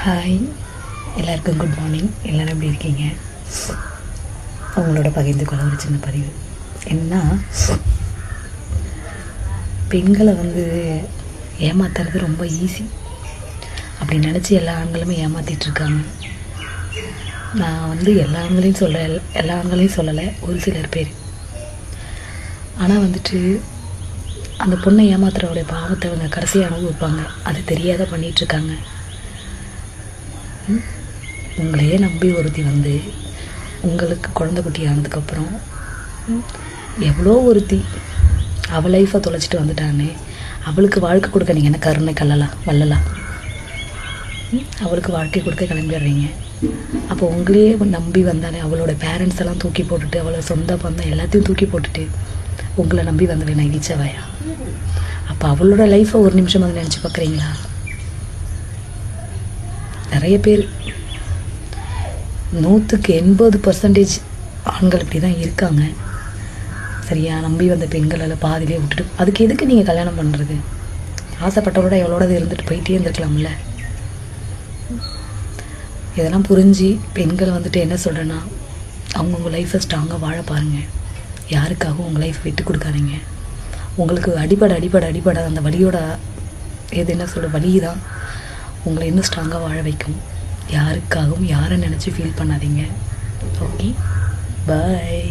Hi, எல்லாருக்கும் good morning. எல்லோரும் எப்படி இருக்கீங்க? உங்களோட பகிர்ந்து கொள்ள ஒரு சின்ன பதிவு என்னன்னா, பெண்களை ஏமாத்துறது ரொம்ப ஈஸி அப்படி நினச்சி எல்லா ஆண்களுமே ஏமாற்றிட்டுருக்காங்க. நான் எல்லா ஆண்களையும் சொல்லலை, ஒரு சிலர் பேர். ஆனால் அந்த பொண்ணை ஏமாத்துறவுடைய பாவத்தை அவங்க கடைசியாக அனுபவிப்பாங்க. அது தெரியாத பண்ணிகிட்ருக்காங்க. உங்களையே நம்பி ஒருத்தி உங்களுக்கு குழந்தை குட்டி ஆனதுக்கப்புறம் எவ்வளோ ஒருத்தி அவள் லைஃப்பை தொலைச்சிட்டு வந்துட்டானே, அவளுக்கு வாழ்க்கை கொடுக்க நீங்கள் என்ன கருணை வல்லலாம் அவளுக்கு வாழ்க்கை கொடுக்க கிளம்பிடுறீங்க. அப்போ உங்களையே நம்பி வந்தானே, அவளோட பேரண்ட்ஸ் எல்லாம் தூக்கி போட்டுட்டு, அவளோட சொந்த பந்தம் எல்லாத்தையும் தூக்கி போட்டுட்டு உங்களை நம்பி வந்தவன் நான் இழிச்சவையா? அப்போ அவளோட லைஃப்பை ஒரு நிமிஷம் நினச்சி பார்க்குறீங்களா? நிறைய பேர் 100% ஆண்கள் இப்படி தான் இருக்காங்க. சரியா? நம்பி வந்த பெண்களெல்லாம் பாதிலே விட்டுட்டு அதுக்கு எதுக்கு நீங்கள் கல்யாணம் பண்ணுறது? ஆசைப்பட்டவரோட எவ்வளோட இருந்துட்டு போயிட்டே இருந்திருக்கலாம்ல. இதெல்லாம் புரிஞ்சு பெண்கள் என்ன சொல்கிறேன்னா, அவங்கவுங்க லைஃப்பை ஸ்ட்ராங்காக வாழ பாருங்கள். யாருக்காகவும் உங்கள் லைஃப் விட்டு கொடுக்காதீங்க. உங்களுக்கு அடிப்படை அந்த வலியோட வலி தான் உங்களை இன்னும் ஸ்ட்ராங்காக வாழ வைக்கும். யாருக்காகவும் யாரை நினச்சி ஃபீல் பண்ணாதீங்க. ஓகே, பாய்.